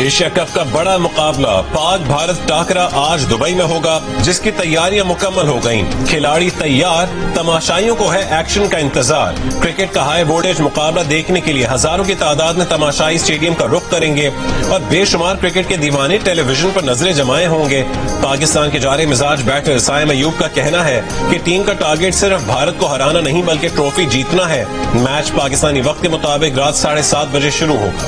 Asia cup کا بڑا مقابلہ پاک بھارت ٹاکرا آج دبئی میں ہوگا، جس کی تیاریاں مکمل ہو گئیں۔ کھلاڑی تیار، تماشائیوں کو ہے ایکشن کا انتظار۔ کرکٹ کا ہائی وولٹیج مقابلہ دیکھنے کے لیے ہزاروں کی تعداد میں تماشائی اسٹیڈیم کا رخ کریں گے اور بے شمار کرکٹ کے دیوانے ٹیلی ویژن پر نظریں جمائے ہوں گے۔ پاکستان کے جارح مزاج بیٹر سائم ایوب کا کہنا ہے کہ ٹیم کا ٹارگٹ صرف بھارت کو ہرانا نہیں بلکہ ٹرافی جیتنا ہے۔ میچ پاکستانی وقت کے مطابق رات 7:30 بجے شروع ہوگا۔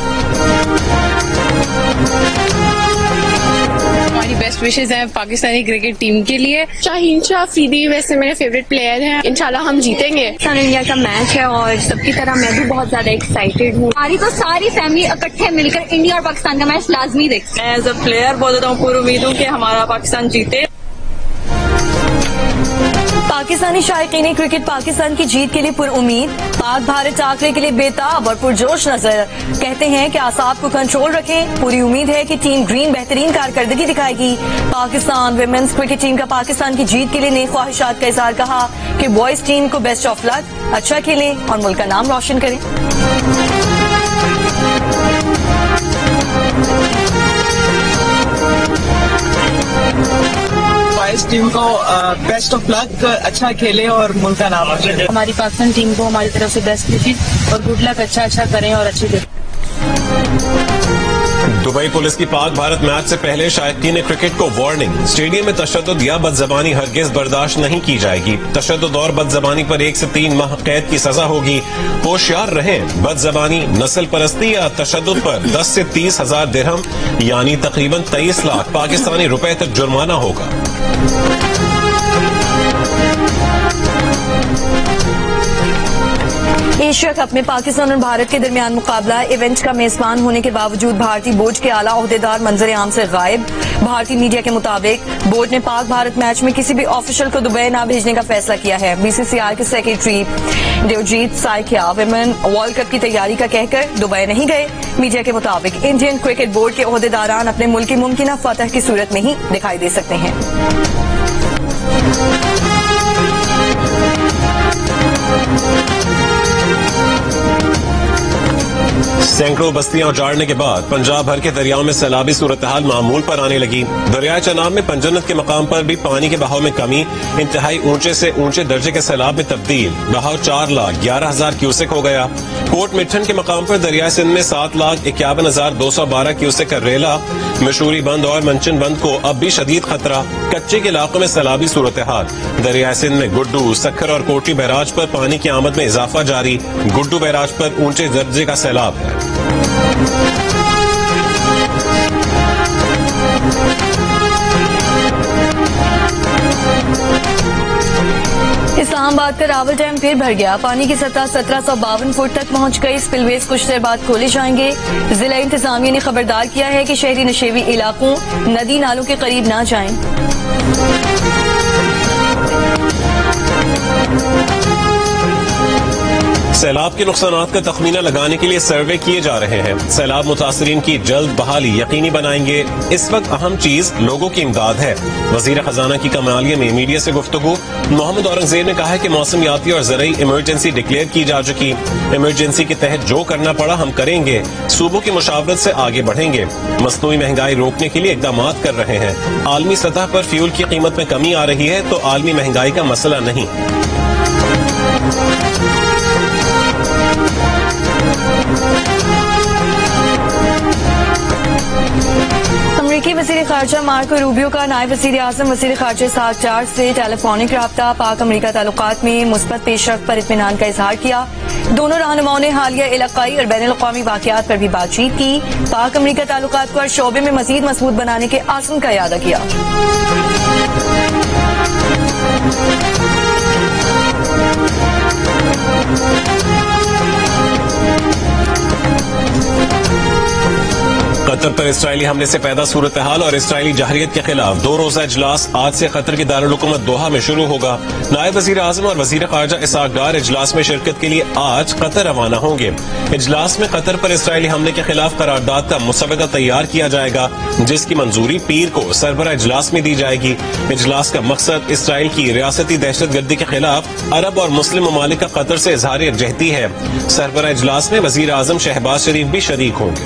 ہماری بیسٹ وشز ہیں پاکستانی کرکٹ ٹیم کے لیے۔ شاہین شاہ فریدی ویسے میرے فیوریٹ پلیئر ہیں، انشاءاللہ ہم جیتیں گے۔ پاکستان انڈیا کا میچ ہے اور سب کی طرح میں بھی بہت زیادہ ایکسائٹیڈ ہوں۔ ہماری تو ساری فیملی اکٹھے مل کر انڈیا اور پاکستان کا میچ لازمی دیکھتے ہیں۔ ایز اے پلیئر بول دیتا ہوں، پوری امید ہوں کہ ہمارا پاکستان جیتے۔ پاکستانی شائقین کرکٹ پاکستان کی جیت کے لیے پر امید، پاک بھارت ٹاکرے کے لیے بےتاب اور پرجوش نظر، کہتے ہیں کہ اعصاب کو کنٹرول رکھیں، پوری امید ہے کہ ٹیم گرین بہترین کارکردگی دکھائے گی۔ پاکستان ویمنز کرکٹ ٹیم کا پاکستان کی جیت کے لیے نیک خواہشات کا اظہار، کہا کہ بوائز ٹیم کو بیسٹ آف لک، اچھا کھیلیں اور ملک کا نام روشن کریں۔ بوائز ٹیم کو بیسٹ آف لک، اچھا کھیلے اور ملک کا نام روشن کریں۔ ہماری پاکستان ٹیم کو ہماری طرف سے بیسٹ وشز اور گڈ لک، اچھا کریں اور اچھی دیکھیں۔ دبئی پولیس کی پاک بھارت میچ سے پہلے شائقین کرکٹ کو وارننگ، اسٹیڈیم میں تشدد یا بد زبانی ہرگز برداشت نہیں کی جائے گی۔ تشدد اور بد زبانی پر 1 سے 3 ماہ قید کی سزا ہوگی۔ ہوشیار رہیں، بد زبانی، نسل پرستی یا تشدد پر 10 سے 30 ہزار درہم یعنی تقریباً 23 لاکھ پاکستانی روپے تک جرمانہ ہوگا۔ ایشیا کپ میں پاکستان اور بھارت کے درمیان مقابلہ ایونٹ کا میزبان ہونے کے باوجود بھارتی بورڈ کے اعلیٰ عہدیدار منظر عام سے غائب۔ بھارتی میڈیا کے مطابق بورڈ نے پاک بھارت میچ میں کسی بھی آفیشل کو دبئی نہ بھیجنے کا فیصلہ کیا ہے۔ بی سی سی آئی کے secretary Devajit Saikia women World Cup کی تیاری کا کہہ کر دبئی نہیں گئے۔ میڈیا کے مطابق انڈین کرکٹ بورڈ کے عہدیداران اپنے ملک کی ممکنہ فتح کی صورت میں ہی دکھائی دے سکتے ہیں۔ سینکڑوں بستیاں اجاڑنے کے بعد پنجاب بھر کے دریاؤں میں سیلابی صورتحال معمول پر آنے لگی۔ دریائے چناب میں پنجنت کے مقام پر بھی پانی کے بہاؤ میں کمی، انتہائی اونچے سے اونچے درجے کے سیلاب میں تبدیل، بہاؤ 4,11,000 کیوسک ہو گیا۔ کوٹ مٹھن کے مقام پر دریائے سندھ میں 7,51,212 کیوسک کا ریلا، مشوری بند اور منچن بند کو اب بھی شدید خطرہ، کچے کے علاقوں میں سیلابی صورتحال۔ دریائے سندھ میں گڈو، سکھر اور کوٹی بیراج پر پانی کی آمد میں اضافہ جاری، گڈو بیراج پر اونچے درجے کا سیلاب ہے۔ اسلام آباد کا راول ڈیم پھر بھر گیا، پانی کی سطح 1752 فٹ تک پہنچ گئی۔ سپل ویز کچھ دیر بعد کھولے جائیں گے۔ ضلع انتظامیہ نے خبردار کیا ہے کہ شہری نشیبی علاقوں، ندی نالوں کے قریب نہ جائیں۔ سیلاب کے نقصانات کا تخمینہ لگانے کے لیے سروے کیے جا رہے ہیں۔ سیلاب متاثرین کی جلد بحالی یقینی بنائیں گے۔ اس وقت اہم چیز لوگوں کی امداد ہے۔ وزیر خزانہ کی کمالیہ میں میڈیا سے گفتگو، محمد اورنگزیب نے کہا کہ موسمیاتی اور زرعی ایمرجنسی ڈکلیئر کی جا چکی، ایمرجنسی کے تحت جو کرنا پڑا ہم کریں گے، صوبوں کی مشاورت سے آگے بڑھیں گے، مصنوعی مہنگائی روکنے کے لیے اقدامات کر رہے ہیں۔ عالمی سطح پر فیول کی قیمت میں کمی آ رہی ہے تو عالمی مہنگائی کا مسئلہ نہیں۔ امریکی وزیر خارجہ مارکو روبیو کا نائب وزیر اعظم وزیر خارجہ اسحاق ڈار سے ٹیلی فونک رابطہ، پاک امریکہ تعلقات میں مثبت پیش رفت پر اطمینان کا اظہار کیا۔ دونوں رہنماؤں نے حالیہ علاقائی اور بین الاقوامی واقعات پر بھی بات چیت کی، پاک امریکہ تعلقات کو ہر شعبے میں مزید مضبوط بنانے کے عزم کا اعادہ کیا۔ قطر پر اسرائیلی حملے سے پیدا صورتحال اور اسرائیلی جارحیت کے خلاف 2 روزہ اجلاس آج سے قطر کی دارالحکومت دوحہ میں شروع ہوگا۔ نائب وزیر اعظم اور وزیر خارجہ اسحاق ڈار اجلاس میں شرکت کے لیے آج قطر روانہ ہوں گے۔ اجلاس میں قطر پر اسرائیلی حملے کے خلاف قرارداد کا مسودہ تیار کیا جائے گا، جس کی منظوری پیر کو سربراہ اجلاس میں دی جائے گی۔ اجلاس کا مقصد اسرائیل کی ریاستی دہشت گردی کے خلاف عرب اور مسلم ممالک کا قطر سے اظہار یکجہتی ہے۔ سربراہ اجلاس میں وزیر اعظم شہباز شریف بھی شریک ہوں گے۔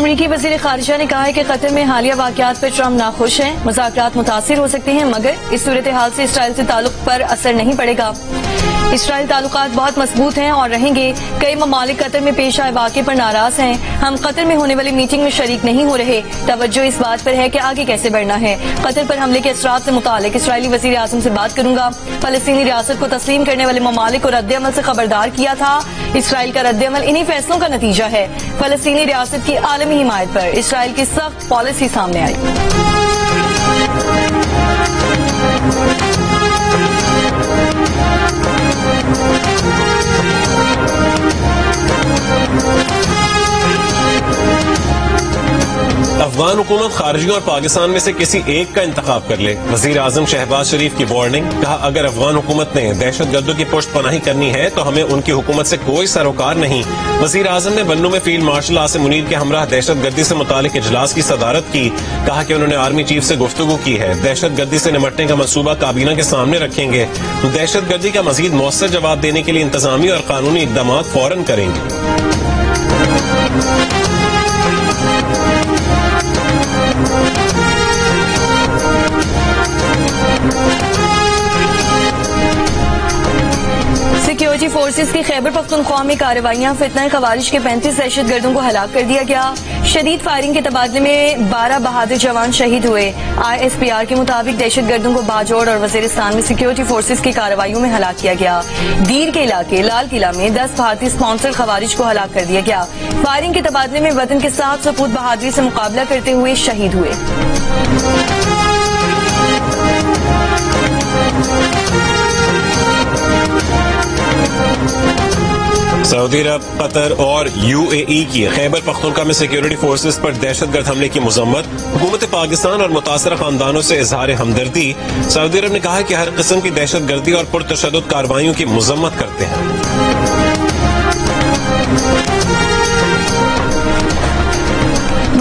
امریکی وزیر خارجہ نے کہا ہے کہ قطر میں حالیہ واقعات پر ٹرمپ ناخوش ہیں. مذاکرات متاثر ہو سکتے ہیں مگر اس صورتحال سے اسرائیل سے تعلق پر اثر نہیں پڑے گا. اسرائیل تعلقات بہت مضبوط ہیں اور رہیں گے. کئی ممالک قطر میں پیش آئے واقعے پر ناراض ہیں. ہم قطر میں ہونے والی میٹنگ میں شریک نہیں ہو رہے. توجہ اس بات پر ہے کہ آگے کیسے بڑھنا ہے. قطر پر حملے کے اثرات سے متعلق اسرائیلی وزیر اعظم سے بات کروں گا. فلسطینی ریاست کو تسلیم کرنے والے ممالک کو رد عمل سے خبردار کیا تھا. اسرائیل کا رد عمل انہی فیصلوں کا نتیجہ ہے. فلسطینی ریاست کی عالمی حمایت پر اسرائیل کی سخت پالیسی سامنے آئی. افغان حکومت خارجیوں اور پاکستان میں سے کسی ایک کا انتخاب کر لے. وزیر اعظم شہباز شریف کی وارننگ. کہا اگر افغان حکومت نے دہشت گردوں کی پشت پناہی کرنی ہے تو ہمیں ان کی حکومت سے کوئی سروکار نہیں. وزیر اعظم نے بنوں میں فیلڈ مارشل عاصم منیر کے ہمراہ دہشت گردی سے متعلق اجلاس کی صدارت کی. کہا کہ انہوں نے آرمی چیف سے گفتگو کی ہے. دہشت گردی سے نمٹنے کا منصوبہ کابینہ کے سامنے رکھیں گے. دہشت گردی کا مزید مؤثر جواب دینے کے لیے انتظامی اور قانونی اقدامات فوراً کریں گے. سیکیورٹی فورسز کی خیبر پختونخوا میں کارروائیاں. فتنہ خوارج کے 35 دہشت گردوں کو ہلاک کر دیا گیا. شدید فائرنگ کے تبادلے میں 12 بہادر جوان شہید ہوئے. ISPR کے مطابق دہشت گردوں کو باجوڑ اور وزیرستان میں سیکیورٹی فورسز کی کارروائیوں میں ہلاک کیا گیا. دیر کے علاقے لال قلعہ میں 10 بھارتی سپانسر خوارج کو ہلاک کر دیا گیا. فائرنگ کے تبادلے میں وطن کے 7 سپوت بہادری سے مقابلہ کرتے ہوئے شہید ہوئے. سعودی عرب، قطر اور UAE کی خیبر پختونخوا میں سیکیورٹی فورسز پر دہشت گرد حملے کی مذمت. حکومت پاکستان اور متاثرہ خاندانوں سے اظہار ہمدردی. سعودی عرب نے کہا کہ ہر قسم کی دہشت گردی اور پرتشدد کارروائیوں کی مذمت کرتے ہیں.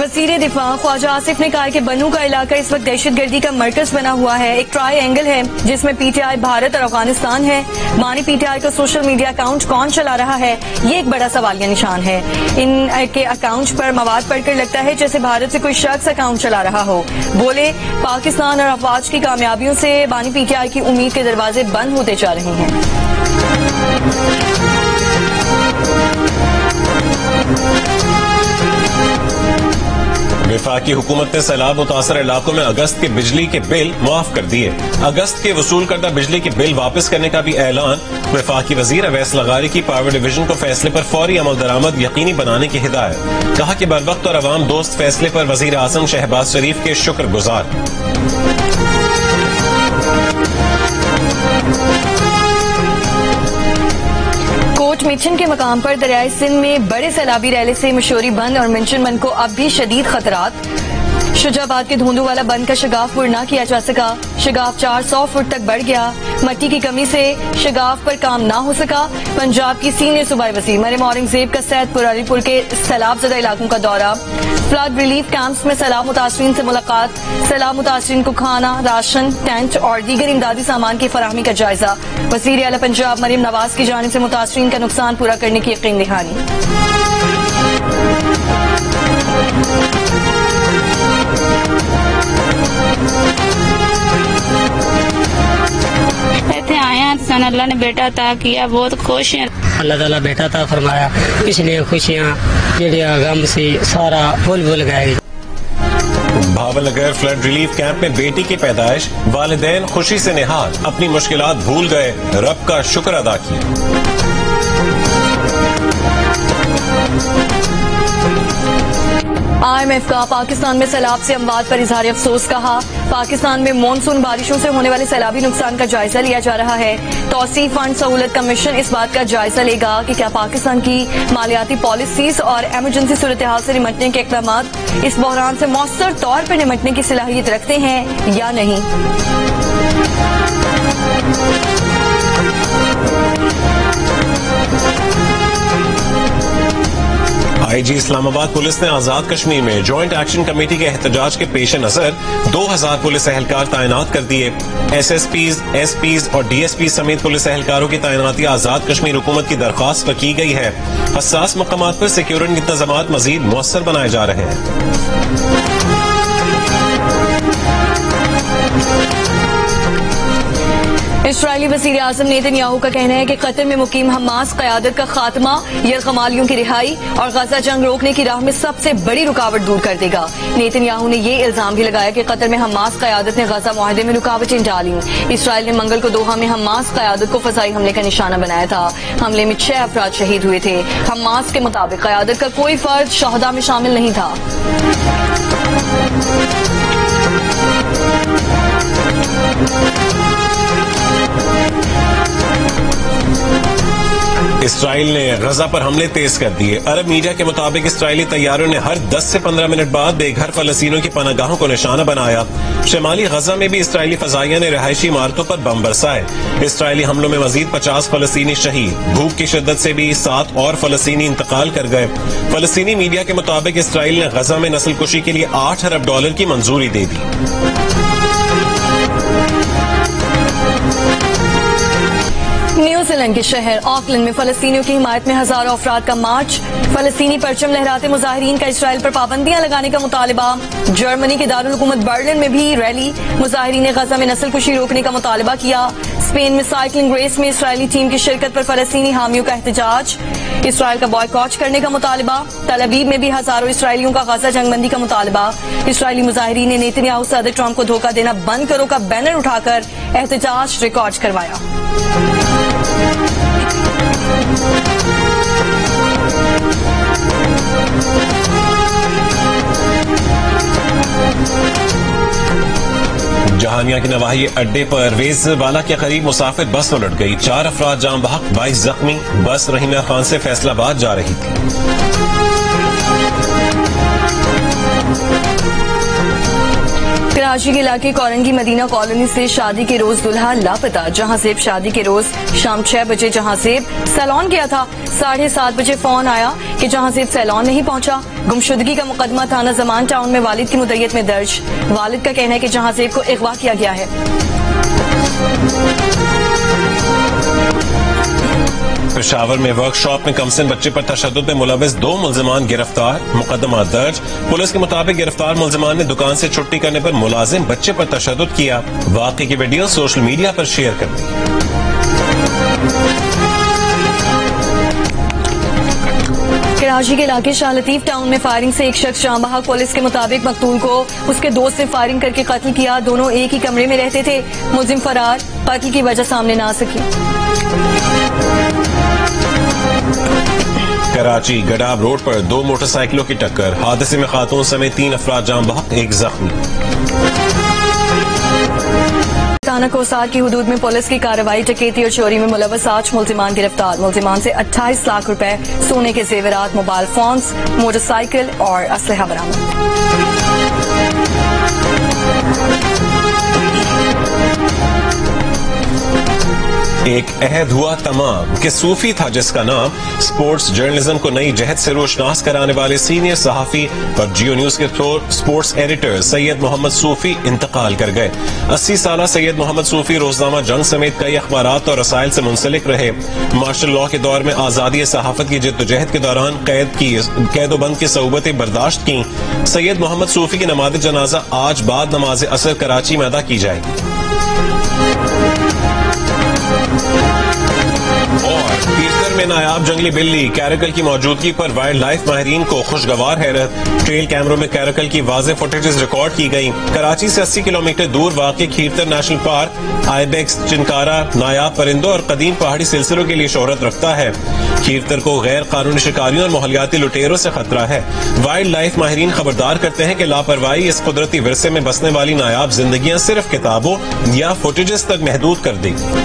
وزیر دفاع خواجہ آصف نے کہا کہ بنو کا علاقہ اس وقت دہشت گردی کا مرکز بنا ہوا ہے. ایک ٹرائی اینگل ہے جس میں PTI بھارت اور افغانستان ہے. مانی PTI کا سوشل میڈیا اکاؤنٹ کون چلا رہا ہے یہ ایک بڑا سوالیہ نشان ہے. ان کے اکاؤنٹ پر مواد پڑھ کر لگتا ہے جیسے بھارت سے کوئی شخص اکاؤنٹ چلا رہا ہو. بولے پاکستان اور افواج کی کامیابیوں سے بانی PTI کی امید کے دروازے بند ہوتے جا رہے ہیں. وفاقی حکومت نے سیلاب متاثرہ علاقوں میں اگست کے بجلی کے بل معاف کر دیے. اگست کے وصول کردہ بجلی کے بل واپس کرنے کا بھی اعلان. وفاقی وزیر اویس لغاری کی پاور ڈویژن کو فیصلے پر فوری عمل درآمد یقینی بنانے کی ہدایت. کہا کہ بروقت اور عوام دوست فیصلے پر وزیر اعظم شہباز شریف کے شکر گزار. کوٹ میچن کے مقام پر دریائے سندھ میں بڑے سیلابی ریلے سے مشوری بند اور منشن بند کو اب بھی شدید خطرات. شجاع آباد کے دھوندو والا بند کا شگاف پر نہ کیا جا سکا. شگاف 400 فٹ تک بڑھ گیا. مٹی کی کمی سے شگاف پر کام نہ ہو سکا. پنجاب کی سینئر صوبائی وزیر مریم اورنگزیب کا سید پور علی پور کے سیلاب زدہ علاقوں کا دورہ. فلڈ ریلیف کیمپس میں سیلاب متاثرین سے ملاقات. سیلاب متاثرین کو کھانا، راشن، ٹینٹ اور دیگر امدادی سامان کی فراہمی کا جائزہ. وزیر اعلی پنجاب مریم نواز کی جانب سے متاثرین کا نقصان پورا کرنے کی یقین دہانی. سن اللہ نے بیٹا عطا کیا، بہت خوش ہیں. اللہ تعالیٰ بیٹا عطا فرمایا، اس لیے خوشیاں جڑیاں غم سے سارا بھول گئے. Bahawalnagar flood relief camp میں بیٹی کی پیدائش. والدین خوشی سے نہال، اپنی مشکلات بھول گئے، رب کا شکر ادا کیا. IMF کا پاکستان میں سیلاب سے اموات پر اظہار افسوس. کہا پاکستان میں مانسون بارشوں سے ہونے والے سیلابی نقصان کا جائزہ لیا جا رہا ہے. توسیع فنڈ سہولت کمیشن اس بات کا جائزہ لے گا کہ کیا پاکستان کی مالیاتی پالیسیز اور ایمرجنسی صورتحال سے نمٹنے کے اقدامات اس بحران سے مؤثر طور پر نمٹنے کی صلاحیت رکھتے ہیں یا نہیں. آئی جی اسلام آباد پولیس نے آزاد کشمیر میں جوائنٹ ایکشن کمیٹی کے احتجاج کے پیش نظر 2000 پولیس اہلکار تعینات کر دیے. ایس پیز اور ڈی ایس پی سمیت پولیس اہلکاروں کی تعیناتی آزاد کشمیر حکومت کی درخواست پر کی گئی ہے. حساس مقامات پر سیکیورٹی انتظامات مزید مؤثر بنائے جا رہے ہیں. اسرائیلی وزیر اعظم نیتن یاہو کا کہنا ہے کہ قطر میں مقیم حماس قیادت کا خاتمہ یرغمالیوں کی رہائی اور غزہ جنگ روکنے کی راہ میں سب سے بڑی رکاوٹ دور کر دے گا. نیتن یاہو نے یہ الزام بھی لگایا کہ قطر میں حماس قیادت نے غزہ معاہدے میں رکاوٹیں ڈالیں. اسرائیل نے منگل کو دوحہ میں حماس قیادت کو فضائی حملے کا نشانہ بنایا تھا. حملے میں 6 افراد شہید ہوئے تھے. حماس کے مطابق قیادت کا کوئی فرد شہداء میں شامل نہیں تھا. اسرائیل نے غزہ پر حملے تیز کر دیے. عرب میڈیا کے مطابق اسرائیلی طیاروں نے ہر 10 سے 15 منٹ بعد بے گھر فلسطینیوں کی پناہ گاہوں کو نشانہ بنایا. شمالی غزہ میں بھی اسرائیلی فضائیہ نے رہائشی عمارتوں پر بم برسائے. اسرائیلی حملوں میں مزید 50 فلسطینی شہید. بھوک کی شدت سے بھی 7 اور فلسطینی انتقال کر گئے. فلسطینی میڈیا کے مطابق اسرائیل نے غزہ میں نسل کشی کے لیے $8 ارب کی منظوری دے دی. نیوزی لینڈ کے شہر آکلینڈ میں فلسطینیوں کی حمایت میں ہزاروں افراد کا مارچ. فلسطینی پرچم لہراتے مظاہرین کا اسرائیل پر پابندیاں لگانے کا مطالبہ. جرمنی کے دارالحکومت برلن میں بھی ریلی. مظاہرین نے غزہ میں نسل کشی روکنے کا مطالبہ کیا. اسپین میں سائیکلنگ ریس میں اسرائیلی ٹیم کی شرکت پر فلسطینی حامیوں کا احتجاج. اسرائیل کا بائیکاٹ کرنے کا مطالبہ. تل ابیب میں بھی ہزاروں اسرائیلیوں کا غزہ جنگ بندی کا مطالبہ. اسرائیلی مظاہرین نے نیتن یاہو صدر ٹرمپ کو دھوکہ دینا بند کرو کا بینر اٹھا کر احتجاج ریکارڈ کروایا. جہانیہ کے نواحی اڈے پر ریز والا کے قریب مسافر بس الٹ گئی. 4 افراد جاں بحق، 22 زخمی. بس رحیمیہ خان سے فیصل آباد جا رہی تھی. کراچی کے علاقے کورنگی مدینہ کالونی سے شادی کے روز دلہا لاپتہ. جہاں زیب شادی کے روز شام 6 بجے جہاں زیب سیلون گیا تھا. 7:30 بجے فون آیا کہ جہاں زیب سیلون نہیں پہنچا. گمشدگی کا مقدمہ تھانہ زمان ٹاؤن میں والد کی مدعیت میں درج. والد کا کہنا ہے کہ جہاں زیب کو اغوا کیا گیا ہے. پشاور میں ورک شاپ میں کمسن بچے پر تشدد میں ملوث 2 ملزمان گرفتار. مقدمات درج. پولیس کے مطابق گرفتار ملزمان نے دکان سے چھٹی کرنے پر ملازم بچے پر تشدد کیا. واقعے کی ویڈیو سوشل میڈیا پر شیئر کر دی. کراچی کے علاقے شاہ لطیف ٹاؤن میں فائرنگ سے ایک شخص جاں بحق. پولیس کے مطابق مقتول کو اس کے دوست نے فائرنگ کر کے قتل کیا. دونوں ایک ہی کمرے میں رہتے تھے. ملزم فرار. قتل کی وجہ سامنے نہ آ سکی. کراچی گڈاب روڈ پر 2 موٹر سائیکلوں کی ٹکر. حادثے میں خاتون سمیت 3 افراد جاں بحق، 1 زخمی. تھانہ کوسار کی حدود میں پولیس کی کارروائی. ڈکیتی اور چوری میں ملوث 8 ملزمان گرفتار. ملزمان سے 28 لاکھ روپے، سونے کے زیورات، موبائل فونز، موٹر سائیکل اور اسلحہ برآمد. ایک عہد ہوا تمام کہ صوفی تھا جس کا نام. سپورٹس جرنلزم کو نئی جہت سے روشناس کرانے والے سینئر صحافی اور جیو نیوز کے سپورٹس ایڈیٹر سید محمد صوفی انتقال کر گئے. 80 سالہ سید محمد صوفی روزنامہ جنگ سمیت کئی اخبارات اور رسائل سے منسلک رہے. مارشل لاء کے دور میں آزادی صحافت کی جدوجہد کے دوران قید و بند کی صعوبتیں برداشت کی. سید محمد صوفی کی نماز جنازہ آج بعد نماز عصر کراچی میں ادا کی جائے گی. اور پیرتر میں نایاب جنگلی بلی کیرکل کی موجودگی پر وائلڈ لائف ماہرین کو خوشگوار حیرت. ٹریل کیمروں میں کیرکل کی واضح فوٹیجز ریکارڈ کی گئی. کراچی سے 80 کلومیٹر دور واقع کھیرتر نیشنل پارک آئیبیکس، چنکارا، نایاب پرندوں اور قدیم پہاڑی سلسلوں کے لیے شہرت رکھتا ہے. کھیرتر کو غیر قانونی شکاریوں اور ماحولیاتی لٹیروں سے خطرہ ہے. وائلڈ لائف ماہرین خبردار کرتے ہیں کہ لاپرواہی اس قدرتی ورثے میں بسنے والی نایاب زندگیاں صرف کتابوں یا فوٹیجز تک محدود کر دے گی.